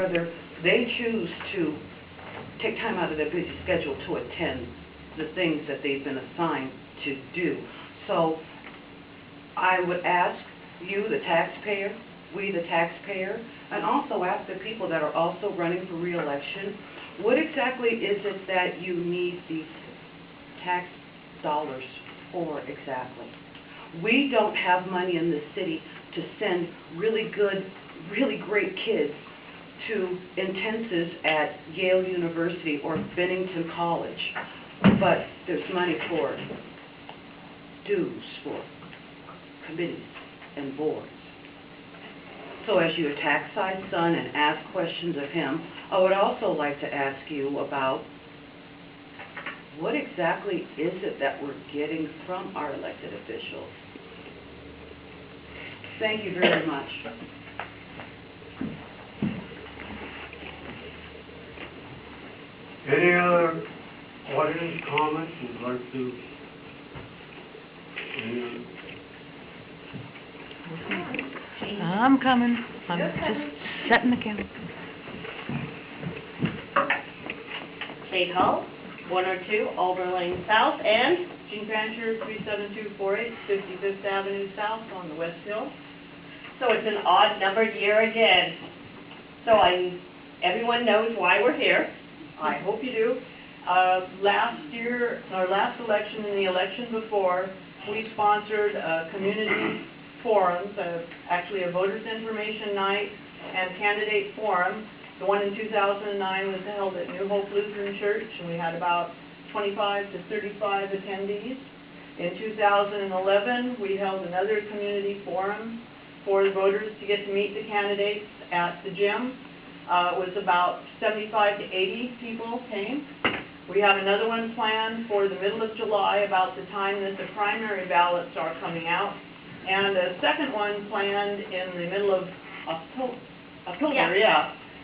whether they choose to take time out of their busy schedule to attend the things that they've been assigned to do. So I would ask you, the taxpayer, we the taxpayer, and also ask the people that are also running for re-election, what exactly is it that you need these tax dollars for exactly? We don't have money in this city to send really good, really great kids to intensives at Yale University or Bennington College, but there's money for dues for committees and boards. So as you attack Cy's son and ask questions of him, I would also like to ask you about what exactly is it that we're getting from our elected officials? Thank you very much. Any other audience comments you'd like to? I'm coming. I'm just setting the camera. Kate Hull, 102 Alder Lane South, and Gene Fancher, 37248 55th Avenue South on the West Hill. So it's an odd-numbered year again. So everyone knows why we're here. I hope you do. Last year, our last election and the election before, we sponsored community forums, actually a voters information night and candidate forum. The one in 2009 was held at New Hope Lutheran Church, and we had about 25 to 35 attendees. In 2011, we held another community forum for the voters to get to meet the candidates at the gym. It was about 75 to 80 people came. We have another one planned for the middle of July, about the time that the primary ballots are coming out, and a second one planned in the middle of October,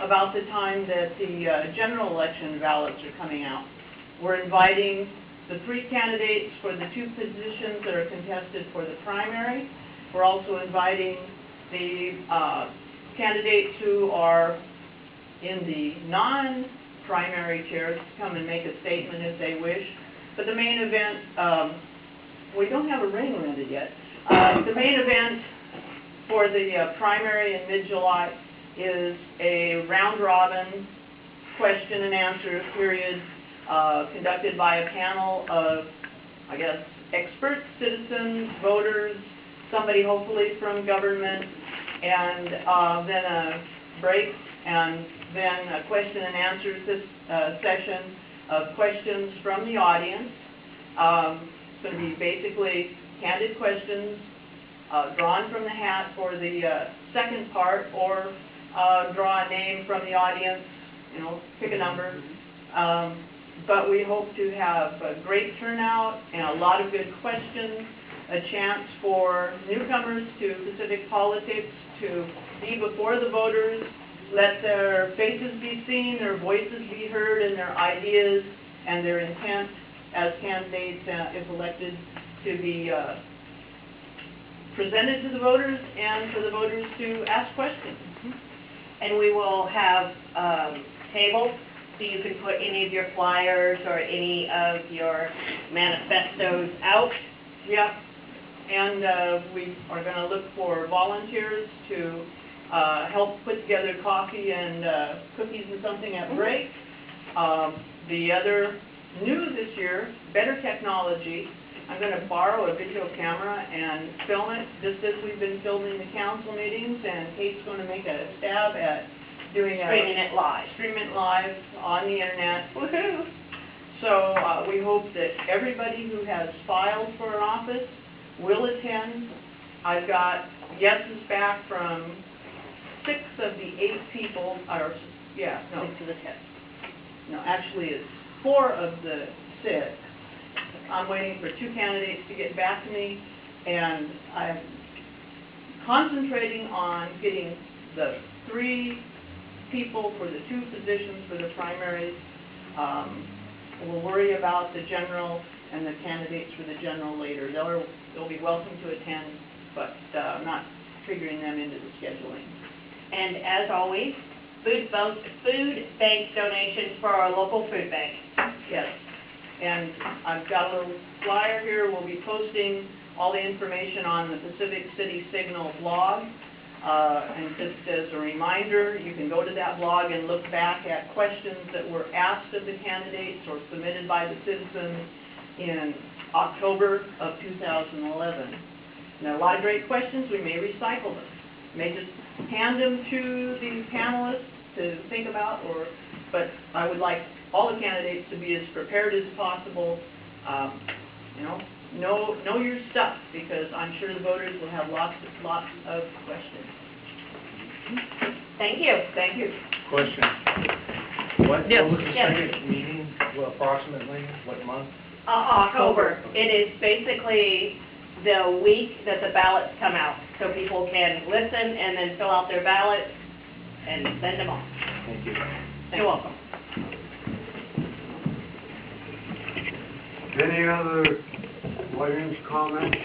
about the time that the general election ballots are coming out. We're inviting the 3 candidates for the 2 positions that are contested for the primary. We're also inviting the candidates who are in the non-primary chairs to come and make a statement if they wish. But the main event, we don't have a ring rented yet. The main event for the primary in mid-July is a round-robin question and answer period conducted by a panel of, I guess, experts, citizens, voters, somebody hopefully from government, and then a break, and then a question and answer session of questions from the audience. It's going to be basically candid questions drawn from the hat for the second part, or draw a name from the audience, pick a number. But we hope to have a great turnout and a lot of good questions, a chance for newcomers to Pacific politics to be before the voters, let their faces be seen, their voices be heard, and their ideas and their intent as candidates, if elected, to be presented to the voters and for the voters to ask questions. And we will have tables so you can put any of your flyers or any of your manifestos out. Yep. And we are going to look for volunteers to help put together coffee and cookies and something at break. The other new this year, better technology. I'm going to borrow a video camera and film it just as we've been filming the council meetings, and Kate's going to make a stab at doing Streaming it live. Streaming it live on the internet. Woohoo! So we hope that everybody who has filed for an office will attend. I've got yeses back from 6 of the 8 people, or 6 of the 10. No, actually it's 4 of the 6. I'm waiting for 2 candidates to get back to me, and I'm concentrating on getting the 3 people for the 2 positions for the primaries. We'll worry about the general and the candidates for the general later. They'll be welcome to attend, but I'm not figuring them into the scheduling. And as always, food bank donations for our local food bank. Yes, and I've got a little flyer here. We'll be posting all the information on the Pacific City Signal blog. And just as a reminder, you can go to that blog and look back at questions that were asked of the candidates or submitted by the citizens in October of 2011. And there are a lot of great questions. We may recycle them. May just hand them to the panelists to think about, but I would like all the candidates to be as prepared as possible. Know your stuff, because I'm sure the voters will have lots of questions. Thank you. Thank you. Question. What Yes. was the Yes. second meeting, approximately, what month? October. It is basically the week that the ballots come out, so people can listen and then fill out their ballots and send them off. Thank you. You're welcome. Any other audience comments?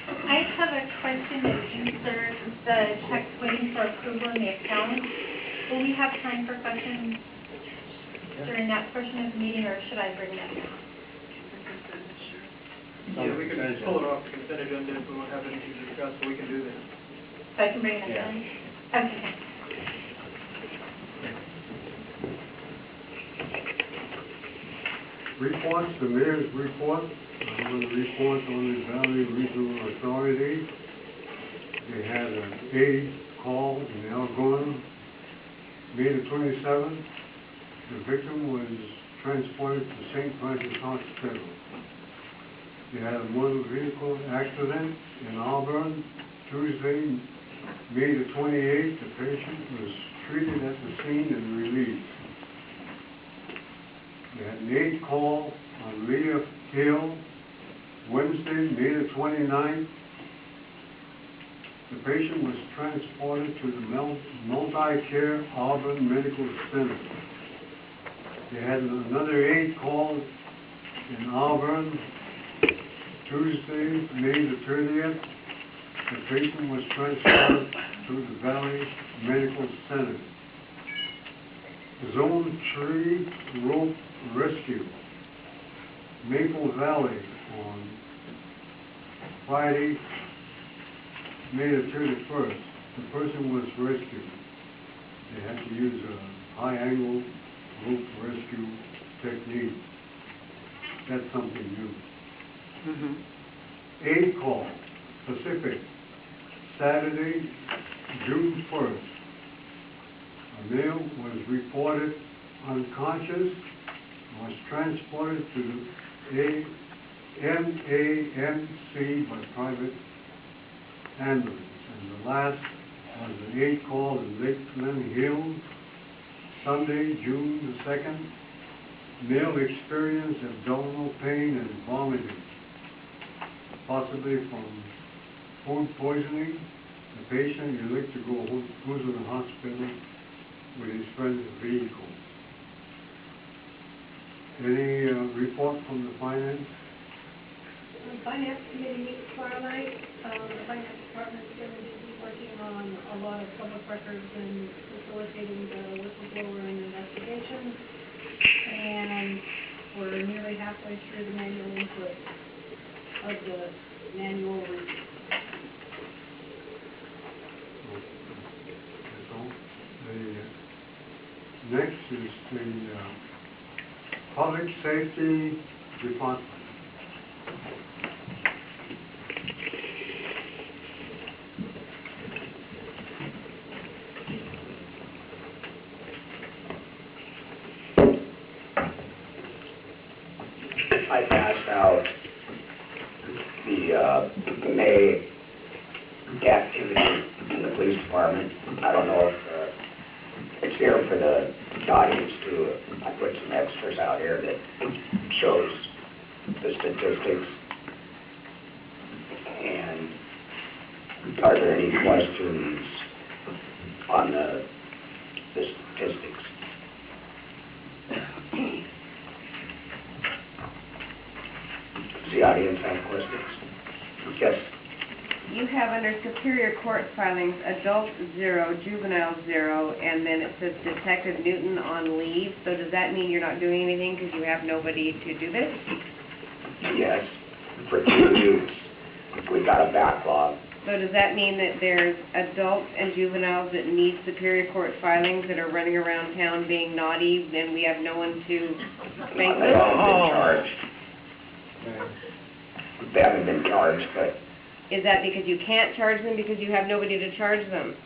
I have a question that concerns the checks waiting for approval in the account. Will we have time for questions during that portion of the meeting, or should I bring it up now? Yeah, we can pull it off the consent agenda if we don't have anything to discuss, so we can do that. So I can bring it up Yeah. then? Okay. Reports, the mayor's report. I'm going to report on the Valley Regional Authority. They had an aid call in Algonquin, May the 27th. The victim was transported to St. Francis Hospital. They had a motor vehicle accident in Auburn, Tuesday, May the 28th. The patient was treated at the scene and released. They had an aid call on Leah Hill, Wednesday, May the 29th. The patient was transported to the Multi-Care Auburn Medical Center. They had another aid call in Auburn, Tuesday, May the 30th. The patient was transported to the Valley Medical Center. Zone 3 rope rescue, Maple Valley, on Friday, May the 31st. The person was rescued. They had to use a high-angle rope rescue technique. That's something new. Mhm. Aid call, Pacific, Saturday, June 1st. A male was reported unconscious and was transported to the MAMC by private ambulance. And the last was an aid call in Lakeland Hills, Sunday, June the 2nd. Male experienced abdominal pain and vomiting, possibly from food poisoning. The patient is like to go to the hospital with his friend's vehicle. Any report from the finance? The Finance Committee meets tomorrow night. The Finance Department is going to be working on a lot of public records and facilitating the whistleblower and investigations. And we're nearly halfway through the manual input of the manual review. That's all. The next is the Public Safety Department. I passed out the May activity in the police department. I don't know if it's here for the audience too. I put some extras out here that shows the statistics. And are there any questions on the statistics? the audience have questions? Yes, You have under Superior Court filings, adult 0, juvenile 0, and then it says Detective Newton on leave. So does that mean you're not doing anything because you have nobody to do this? yes, for 2 weeks. We got a backlog. So does that mean that there's adults and juveniles that need Superior Court filings that are running around town being naughty, and we have no one to spank They them? haven't been charged. They haven't been charged, but Is that because you can't charge them because you have nobody to charge them?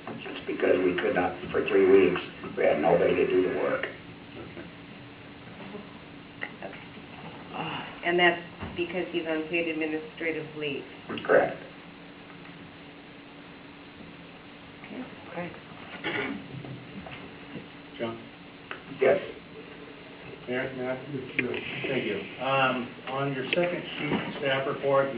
it's because we could not, for 3 weeks, we had nobody to do the work. And that's because he's on paid administrative leave. Correct. Okay. John? Yes. Mayor, Matt? Yes. Thank you. On your second sheet, staff report,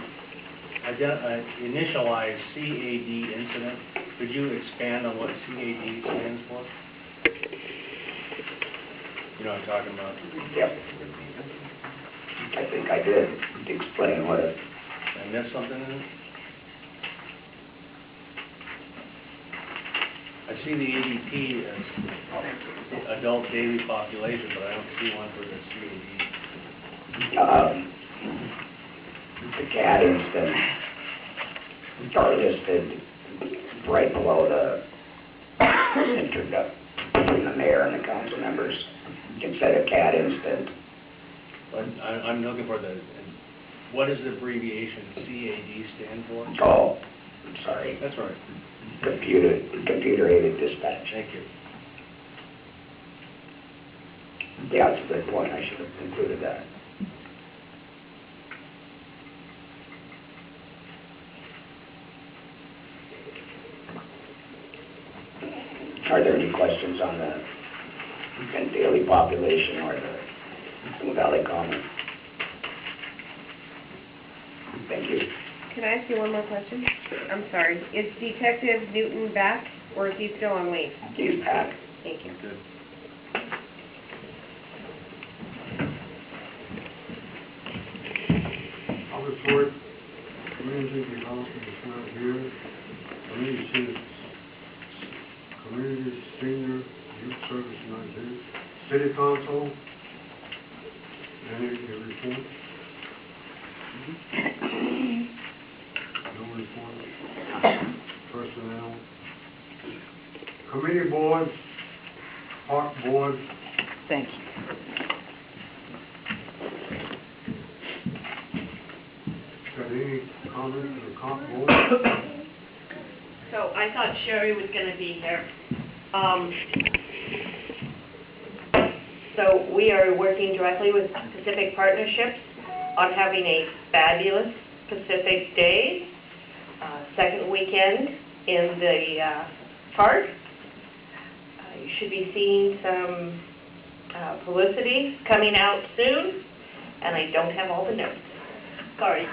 initialized CAD incident. Could you expand on what CAD stands for? You know what I'm talking about? Yep. I think I did explain what it, I missed something in it? I see the ADP as adult daily population, but I don't see one for the CAD. the CAD instance are listed right below the introduction between the mayor and the council members. Instead of CAD instance, But I'm looking for what does the abbreviation CAD stand for? oh, I'm sorry, That's right. computer-aided dispatch. Thank you. Yeah, that's a good point, I should have included that. Are there any questions on the daily population or the Valley Common? Thank you. Can I ask you one more question? I'm sorry. Is Detective Newton back, or is he still on leave? He's back. Thank you. Good. I'll report, community development is not here. Community senior youth service not here. City council, any report? No report. Personnel. Committee boards, park board, Thank you. got any comments on the comp board? So I thought Sherry was gonna be here. So we are working directly with Pacific Partnerships on having a fabulous Pacific Day, second weekend in the park. You should be seeing some publicity coming out soon, and I don't have all the notes. Sorry.